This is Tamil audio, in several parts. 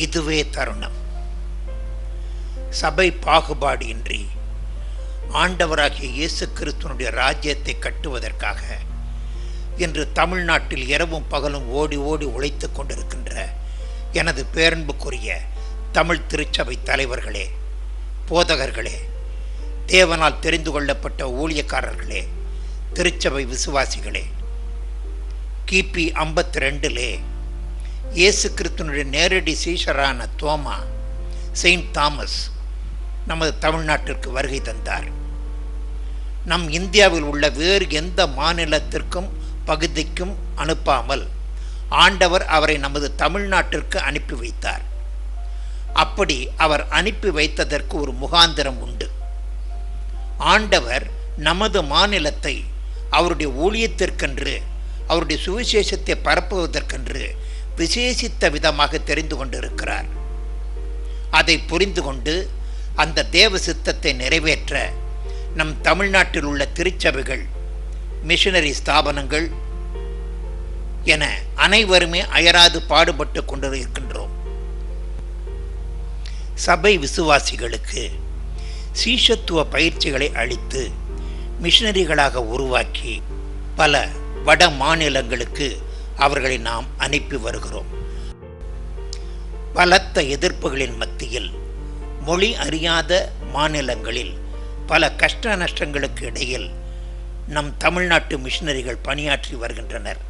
இதுவே தருணம். சபை பாகுபாடு இன்றி ஆண்டவராகிய இயேசு கிறிஸ்துவனுடைய ராஜ்யத்தை கட்டுவதற்காக இன்று தமிழ்நாட்டில் இரவும் பகலும் ஓடி ஓடி உழைத்து கொண்டிருக்கின்ற எனது பேரன்புக்குரிய தமிழ் திருச்சபை தலைவர்களே, போதகர்களே, தேவனால் தெரிந்து கொள்ளப்பட்ட ஊழியக்காரர்களே, திருச்சபை விசுவாசிகளே, கிபி 52 இயேசு கிறிஸ்துவனுடைய நேரடி சீஷரான தோமா செயின்ட் தாமஸ் நமது தமிழ்நாட்டிற்கு வருகை தந்தார். நம் இந்தியாவில் உள்ள வேறு எந்த மாநிலத்திற்கும் பகுதிக்கும் அனுப்பாமல் ஆண்டவர் அவரை நமது தமிழ்நாட்டிற்கு அனுப்பி வைத்தார். அப்படி அவர் அனுப்பி வைத்ததற்கு ஒரு முகாந்திரம் உண்டு. ஆண்டவர் நமது மாநிலத்தை அவருடைய ஊழியத்திற்கென்று, அவருடைய சுவிசேஷத்தை பரப்புவதற்கென்று விசேஷித்த விதமாக தெரிந்து கொண்டிருக்கிறார். அதை புரிந்து கொண்டு அந்த தேவ சித்தத்தை நிறைவேற்ற நம் தமிழ்நாட்டில் உள்ள திருச்சபைகள், மிஷனரி ஸ்தாபனங்கள் என அனைவருமே அயராது பாடுபட்டு கொண்டு இருக்கின்றோம். சபை விசுவாசிகளுக்கு சீஷத்துவ பயிற்சிகளை அளித்து மிஷனரிகளாக உருவாக்கி பல வட மாநிலங்களுக்கு அவர்களை நாம் அனுப்பி வருகிறோம். பலத்த எதிர்ப்புகளின் மத்தியில் மொழி அறியாத மாநிலங்களில் பல கஷ்ட நஷ்டங்களுக்கு இடையில் நம் தமிழ்நாட்டு மிஷனரிகள் பணியாற்றி வருகின்றனர்.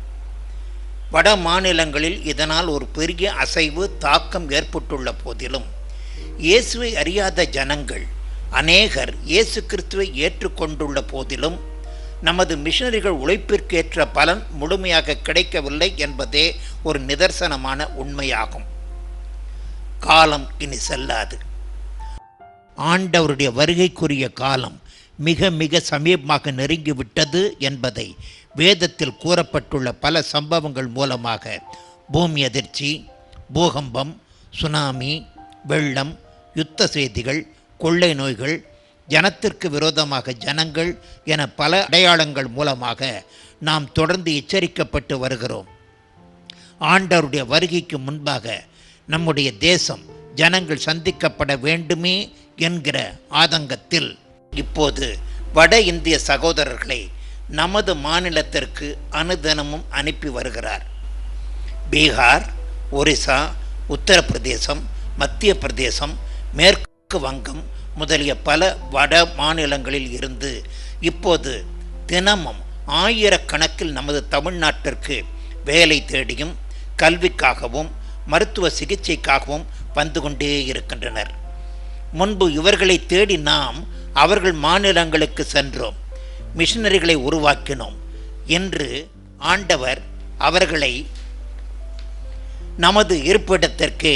வட மாநிலங்களில் இதனால் ஒரு பெரிய அசைவு தாக்கம் ஏற்பட்டுள்ள போதிலும் இயேசுவை அறியாத ஜனங்கள் அநேகர் இயேசு கிறிஸ்துவை ஏற்றுக்கொண்டுள்ள போதிலும் நமது மிஷனரிகள் உழைப்பிற்கேற்ற பலன் முழுமையாக கிடைக்கவில்லை என்பதே ஒரு நிதர்சனமான உண்மையாகும். காலம் இனி செல்லாது. ஆண்டவருடைய வருகைக்குரிய காலம் மிக மிக சமீபமாக நெருங்கிவிட்டது என்பதை வேதத்தில் கூறப்பட்டுள்ள பல சம்பவங்கள் மூலமாக பூமி அதிர்ச்சி, பூகம்பம், சுனாமி, வெள்ளம், யுத்த செய்திகள், கொள்ளை நோய்கள், ஜனத்திற்கு விரோதமாக ஜனங்கள் என பல அடையாளங்கள் மூலமாக நாம் தொடர்ந்து எச்சரிக்கப்பட்டு வருகிறோம். ஆண்டவருடைய வருகைக்கு முன்பாக நம்முடைய தேசம், ஜனங்கள் சந்திக்கப்பட வேண்டுமே என்கிற ஆதங்கத்தில் இப்போது வட இந்திய சகோதரர்களை நமது மாநிலத்திற்கு அனுதினமும் அனுப்பி வருகிறார். பீகார், ஒரிசா, உத்தரப்பிரதேசம், மத்திய பிரதேசம், மேற்கு வங்கம் முதலிய பல வட மாநிலங்களில் இருந்து இப்போது தினமும் ஆயிரக்கணக்கில் நமது தமிழ்நாட்டிற்கு வேலை தேடியும் கல்விக்காகவும் மருத்துவ சிகிச்சைக்காகவும் வந்து கொண்டே இருக்கின்றனர். முன்பு இவர்களை தேடி நாம் அவர்கள் மாநிலங்களுக்கு சென்றோம், மிஷனரிகளை உருவாக்கினோம். என்று ஆண்டவர் அவர்களை நமது இருப்பிடத்திற்கு,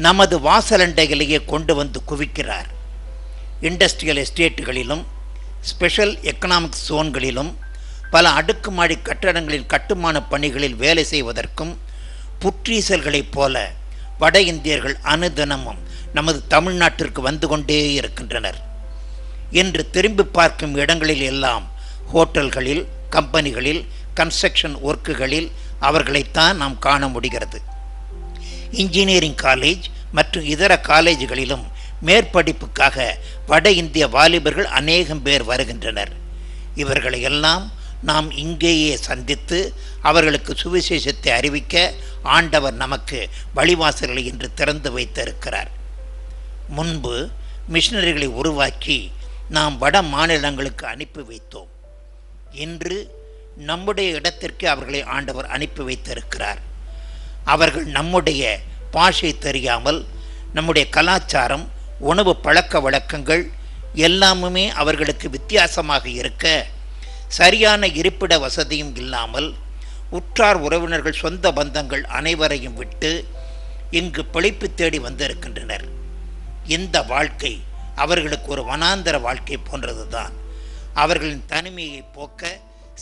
நமது வாசலண்டைகளையே கொண்டு வந்து குவிக்கிறார். இண்டஸ்ட்ரியல் எஸ்டேட்டுகளிலும் ஸ்பெஷல் எக்கனாமிக் ஜோன்களிலும் பல அடுக்குமாடி கட்டடங்களின் கட்டுமான பணிகளில் வேலை செய்வதற்கும் புற்றீசல்களைப் போல வட இந்தியர்கள் அனுதினமும் நமது தமிழ்நாட்டிற்கு வந்து கொண்டே இருக்கின்றனர். என்று திரும்பி பார்க்கும் இடங்களில் எல்லாம் ஹோட்டல்களில், கம்பெனிகளில், கன்ஸ்ட்ரக்ஷன் ஒர்க்குகளில் அவர்களைத்தான் நாம் காண முடிகிறது. இன்ஜினியரிங் காலேஜ் மற்றும் இதர காலேஜுகளிலும் மேற்படிப்புக்காக வட இந்திய வாலிபர்கள் அநேகம் பேர் வருகின்றனர். இவர்களை எல்லாம் நாம் இங்கேயே சந்தித்து அவர்களுக்கு சுவிசேஷத்தை அறிவிக்க ஆண்டவர் நமக்கு வழிவாசல்களை இன்று திறந்து வைத்திருக்கிறார். முன்பு மிஷனரிகளை உருவாக்கி நாம் வட மாநிலங்களுக்கு அனுப்பி வைத்தோம். இன்று நம்முடைய இடத்திற்கு அவர்களை ஆண்டவர் அனுப்பி வைத்திருக்கிறார். அவர்கள் நம்முடைய பாஷை தெரியாமல், நம்முடைய கலாச்சாரம், உணவு பழக்க வழக்கங்கள் எல்லாமுமே அவர்களுக்கு வித்தியாசமாக இருக்க, சரியான இருப்பிட வசதியும் இல்லாமல், உற்றார் உறவினர்கள், சொந்த பந்தங்கள் அனைவரையும் விட்டு இங்கு பிழைப்பு தேடி வந்திருக்கின்றனர். இந்த வாழ்க்கை அவர்களுக்கு ஒரு வனாந்தர வாழ்க்கை போன்றதுதான். அவர்களின் தனிமையை போக்க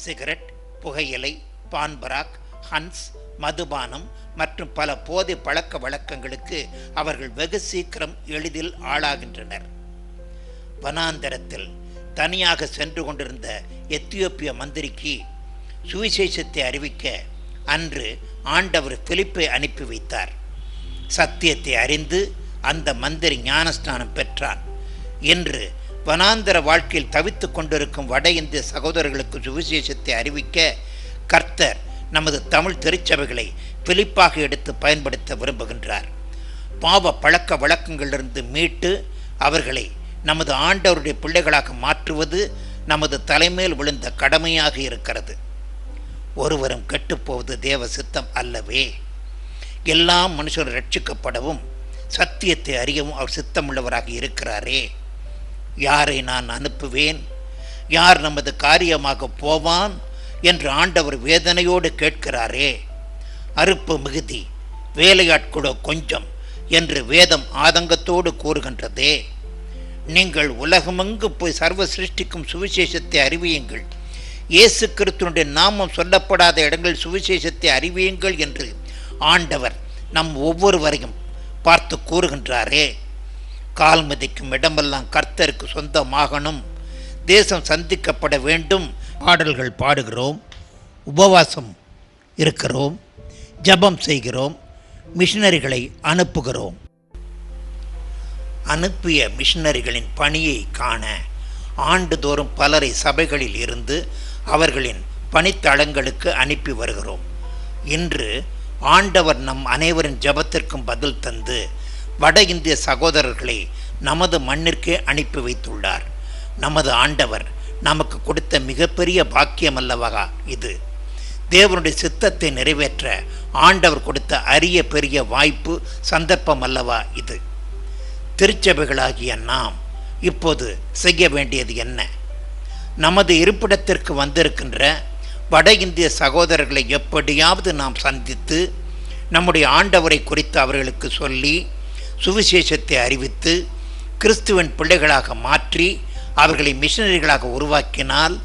சிகரெட், புகையிலை, பான்பராக், ஹன்ஸ், மதுபானம் மற்றும் பல போதை பழக்க வழக்கங்களுக்கு அவர்கள் வெகு சீக்கிரம் எளிதில் ஆளாகின்றனர். வனாந்தரத்தில் தனியாக சென்று கொண்டிருந்த எத்தியோப்பிய மந்திரிக்கு சுவிசேஷத்தை அறிவிக்க அன்று ஆண்டவர் பிலிப்பை அனுப்பி வைத்தார். சத்தியத்தை அறிந்து அந்த மந்திரி ஞானஸ்நானம் பெற்றான். என்று வனாந்தர வாழ்க்கையில் தவித்து கொண்டிருக்கும் வட இந்திய சகோதரர்களுக்கு சுவிசேஷத்தை அறிவிக்க கர்த்தர் நமது தமிழ் திருச்சபைகளை பிலிப்பாக எடுத்து பயன்படுத்த விரும்புகின்றார். பாவ பழக்க வழக்கங்களிலிருந்து மீட்டு அவர்களை நமது ஆண்டவருடைய பிள்ளைகளாக மாற்றுவது நமது தலைமையில் விழுந்த கடமையாக இருக்கிறது. ஒருவரும் கெட்டுப்போவது தேவ சித்தம் அல்லவே. எல்லா மனுஷரும் ரட்சிக்கப்படவும் சத்தியத்தை அறியவும் அவர் சித்தமுள்ளவராக இருக்கிறாரே. யாரை நான் அனுப்புவேன், யார் நமது காரியமாக போவான் என்று ஆண்டவர் வேதனையோடு கேட்கிறாரே. அறுப்பு மிகுதி, வேலையாட்களோ கொஞ்சம் என்று வேதம் ஆதங்கத்தோடு கூறுகின்றதே. நீங்கள் உலகமெங்கு போய் சர்வ சிருஷ்டிக்கும் சுவிசேஷத்தை அறிவியுங்கள், இயேசு கிறிஸ்துவினுடைய நாமம் சொல்லப்படாத இடங்களில் சுவிசேஷத்தை அறிவியுங்கள் என்று ஆண்டவர் நம் ஒவ்வொருவரையும் பார்த்து கூறுகின்றாரே. கால் மதிக்கும் இடமெல்லாம் கர்த்தருக்கு சொந்தமாகணும், தேசம் சந்திக்கப்பட வேண்டும். பாடல்கள் பாடுகிறோம், உபவாசம் இருக்கிறோம், ஜபம் செய்கிறோம், மிஷனரிகளை அனுப்புகிறோம். அனுப்பிய மிஷனரிகளின் பணியை காண ஆண்டுதோறும் பலரை சபைகளில் இருந்து அவர்களின் பணித்தளங்களுக்கு அனுப்பி வருகிறோம். இன்று ஆண்டவர் நம் அனைவரின் ஜபத்திற்கும் பதில் தந்து வட இந்திய சகோதரர்களை நமது மண்ணிற்கே அனுப்பி வைத்துள்ளார். நமது ஆண்டவர் நமக்கு கொடுத்த மிகப்பெரிய பாக்கியம் அல்லவா இது. தேவனுடைய சித்தத்தை நிறைவேற்ற ஆண்டவர் கொடுத்த அரிய பெரிய வாய்ப்பு, சந்தர்ப்பம் அல்லவா இது. திருச்சபைகளாகிய நாம் இப்போது செய்ய வேண்டியது என்ன? நமது இருப்பிடத்திற்கு வந்திருக்கின்ற வட இந்திய சகோதரர்களை எப்படியாவது நாம் சந்தித்து நம்முடைய ஆண்டவரை குறித்து அவர்களுக்கு சொல்லி சுவிசேஷத்தை அறிவித்து கிறிஸ்துவின் பிள்ளைகளாக மாற்றி அவர்களை மிஷனரிகளாக உருவாக்கினால்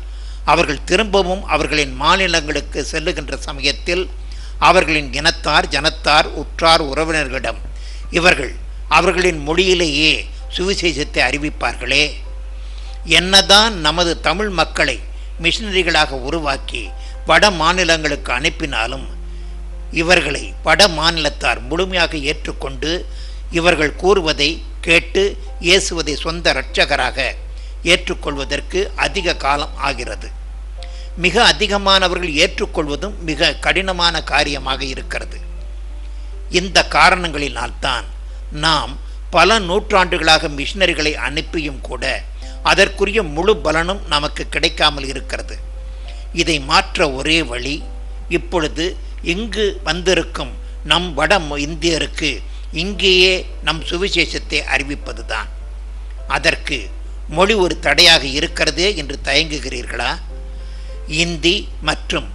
அவர்கள் திரும்பவும் அவர்களின் மாநிலங்களுக்கு செல்லுகின்ற சமயத்தில் அவர்களின் இனத்தார், ஜனத்தார், உற்றார், உறவினர்களிடம் இவர்கள் அவர்களின் மொழியிலேயே சுவிசேஷத்தை அறிவிப்பார்களே. என்னதான் நமது தமிழ் மக்களை மிஷனரிகளாக உருவாக்கி வட மாநிலங்களுக்கு அனுப்பினாலும் இவர்களை வட மாநிலத்தார் முழுமையாக ஏற்றுக்கொண்டு இவர்கள் கூறுவதை கேட்டு இயேசுவதை சொந்த இரட்சகராக ஏற்றுக்கொள்வதற்கு அதிக காலம் ஆகிறது. மிக அதிகமானவர்கள் ஏற்றுக்கொள்வதும் மிக கடினமான காரியமாக இருக்கிறது. இந்த காரணங்களினால்தான் நாம் பல நூற்றாண்டுகளாக மிஷனரிகளை அனுப்பியும் கூட அதற்குரிய முழு பலனும் நமக்கு கிடைக்காமல் இருக்கிறது. இதை மாற்ற ஒரே வழி இப்பொழுது இங்கு வந்திருக்கும் நம் வட இந்தியருக்கு இங்கேயே நம் சுவிசேஷத்தை அறிவிப்பதுதான். அதற்கு மொழி ஒரு தடையாக இருக்கிறதே என்று தயங்குகிறீர்களா? இந்தி மற்றும்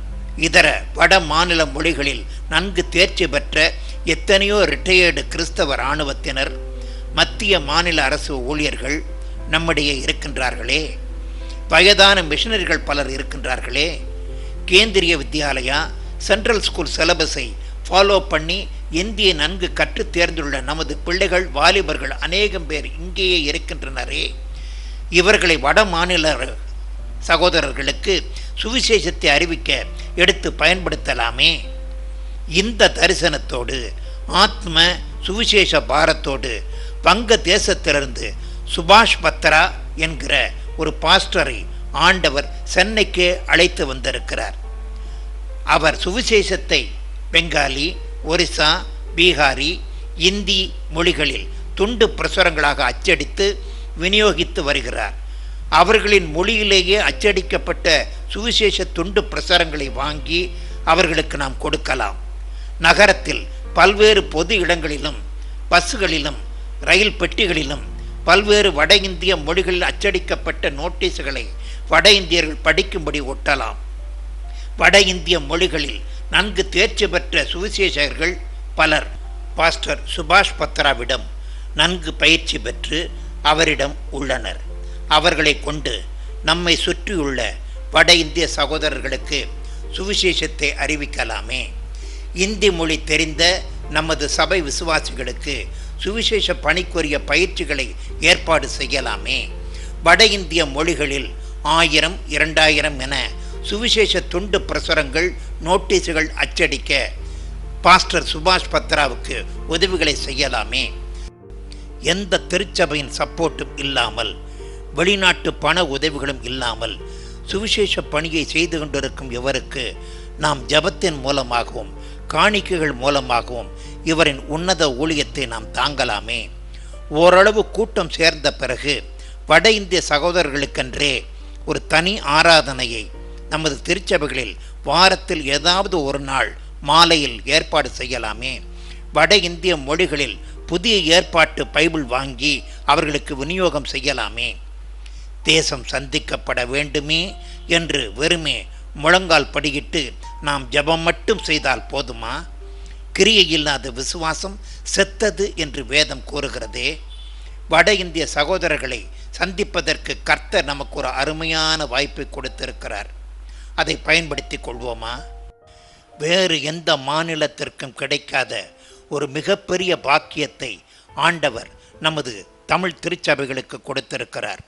இதர வட மாநில மொழிகளில் நன்கு தேர்ச்சி பெற்ற எத்தனையோ ரிட்டையர்டு கிறிஸ்தவ இராணுவத்தினர், மத்திய மாநில அரசு ஊழியர்கள் நம்மிடையே இருக்கின்றார்களே. வயதான மிஷனரிகள் பலர் இருக்கின்றார்களே. கேந்திரிய வித்யாலயா, சென்ட்ரல் ஸ்கூல் சிலபஸை ஃபாலோ பண்ணி இந்தியை நன்கு கற்று தேர்ந்துள்ள நமது பிள்ளைகள், வாலிபர்கள் அநேகம் பேர் இங்கேயே இருக்கின்றனரே. இவர்களை வட மாநில சகோதரர்களுக்கு சுவிசேஷத்தை அறிவிக்க எடுத்து பயன்படுத்தலாமே. இந்த தரிசனத்தோடு ஆத்ம சுவிசேஷ பாரத்தோடு வங்க தேசத்திலிருந்து சுபாஷ் பத்ரா என்கிற ஒரு பாஸ்டரை ஆண்டவர் சென்னைக்கு அழைத்து வந்திருக்கிறார். அவர் சுவிசேஷத்தை பெங்காலி, ஒரிசா, பீகாரி, இந்தி மொழிகளில் துண்டு பிரசுரங்களாக அச்சடித்து விநியோகித்து வருகிறார். அவர்களின் மொழியிலேயே அச்சடிக்கப்பட்ட சுவிசேஷ துண்டு பிரசுரங்களை வாங்கி அவர்களுக்கு நாம் கொடுக்கலாம். நகரத்தில் பல்வேறு பொது இடங்களிலும், பஸ்களிலும், ரயில் பெட்டிகளிலும் பல்வேறு வட இந்திய மொழிகளில் அச்சடிக்கப்பட்ட நோட்டீஸுகளை வட இந்தியர்கள் படிக்கும்படி ஒட்டலாம். வட இந்திய மொழிகளில் நன்கு தேர்ச்சி பெற்ற சுவிசேஷகர்கள் பலர் பாஸ்டர் சுபாஷ் பத்ராவிடம் நன்கு பயிற்சி பெற்று அவரிடம் உள்ளனர். அவர்களை கொண்டு நம்மை சுற்றியுள்ள வட இந்திய சகோதரர்களுக்கு சுவிசேஷத்தை அறிவிக்கலாமே. இந்தி மொழி தெரிந்த நமது சபை விசுவாசிகளுக்கு சுவிசேஷ பணிக்குரிய பயிற்சிகளை ஏற்பாடு செய்யலாமே. வட இந்திய மொழிகளில் 1000, 2000 என சுவிசேஷ துண்டு பிரசுரங்கள், நோட்டீஸுகள் அச்சடிக்க பாஸ்டர் சுபாஷ் பத்ராவுக்கு உதவிகளை செய்யலாமே. எந்த திருச்சபையின் சப்போர்ட்டும் இல்லாமல், வெளிநாட்டு பண உதவிகளும் இல்லாமல் சுவிசேஷ பணியை செய்து கொண்டிருக்கும் இவருக்கு நாம் ஜபத்தின் மூலமாகவும் காணிக்கைகள் மூலமாகவும் இவரின் உன்னத ஊழியத்தை நாம் தாங்கலாமே. ஓரளவு கூட்டம் சேர்ந்த பிறகு வட இந்திய சகோதரர்களுக்கென்றே ஒரு தனி ஆராதனையை நமது திருச்சபைகளில் வாரத்தில் ஏதாவது ஒரு நாள் மாலையில் ஏற்பாடு செய்யலாமே. வட இந்திய மொழிகளில் புதிய ஏற்பாட்டு பைபிள் வாங்கி அவர்களுக்கு விநியோகம் செய்யலாமே. தேசம் சந்திக்கப்பட வேண்டுமே என்று வெறுமே முழங்கால் படியிட்டு நாம் ஜெபம் மட்டும் செய்தால் போதுமா? கிரியை இல்லாத விசுவாசம் செத்தது என்று வேதம் கூறுகிறதே. வட இந்திய சகோதரர்களை சந்திப்பதற்கு கர்த்தர் நமக்கு ஒரு அருமையான வாய்ப்பை கொடுத்திருக்கிறார். அதை பயன்படுத்தி கொள்வோமா? வேறு எந்த மாநிலத்திற்கும் கிடைக்காத ஒரு மிகப்பெரிய பாக்கியத்தை ஆண்டவர் நமது தமிழ் திருச்சபைகளுக்கு கொடுத்திருக்கிறார்.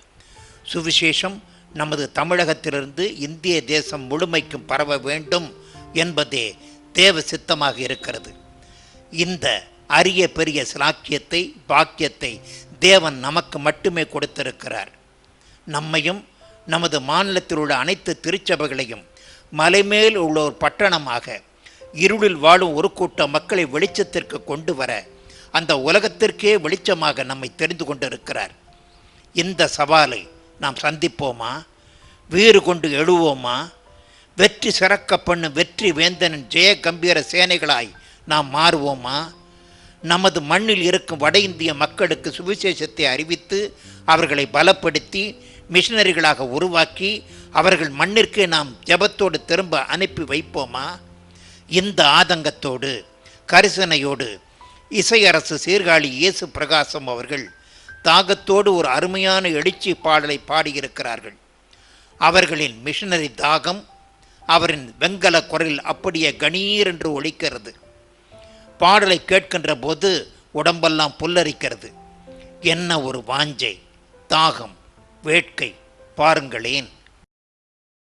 சுவிசேஷம் நமது தமிழகத்திலிருந்து இந்திய தேசம் முழுமைக்கும் பரவ வேண்டும் என்பதே தேவ சித்தமாக இருக்கிறது. இந்த அரிய பெரிய சிலாக்கியத்தை பாக்கியத்தை தேவன் நமக்கு மட்டுமே கொடுத்திருக்கிறார். நம்மையும் நமது மாநிலத்தில் உள்ள அனைத்து திருச்சபைகளையும் மலைமேல் உள்ள ஒரு பட்டணமாக, இருளில் வாழும் ஒரு கூட்ட மக்களை வெளிச்சத்திற்கு கொண்டு வர, அந்த உலகத்திற்கே வெளிச்சமாக நம்மை தெரிந்து கொண்டிருக்கிறார். இந்த சவாலை நாம் சந்திப்போமா? வீறு கொண்டு எழுவோமா? வெற்றி சிறக்க பண்ணும் வெற்றி வேந்தனின் ஜெய கம்பீர சேனைகளாய் நாம் மாறுவோமா? நமது மண்ணில் இருக்கும் வட இந்திய மக்களுக்கு சுவிசேஷத்தை அறிவித்து அவர்களை பலப்படுத்தி மிஷனரிகளாக உருவாக்கி அவர்கள் மண்ணிற்கு நாம் ஜெபத்தோடு திரும்ப அனுப்பி வைப்போமா? இந்த ஆதங்கத்தோடு கரிசனையோடு இசையரசு சீர்காழி இயேசு பிரகாசம் அவர்கள் தாகத்தோடு ஒரு அருமையான எழுச்சி பாடலை பாடியிருக்கிறார்கள். அவர்களின் மிஷனரி தாகம் அவரின் வெங்கல குரலில் அப்படியே கணீர் என்று ஒலிக்கிறது. பாடலை கேட்கின்ற போது உடம்பெல்லாம் புல்லரிக்கிறது. என்ன ஒரு வாஞ்சை, தாகம், வேட்கை பாருங்களேன்.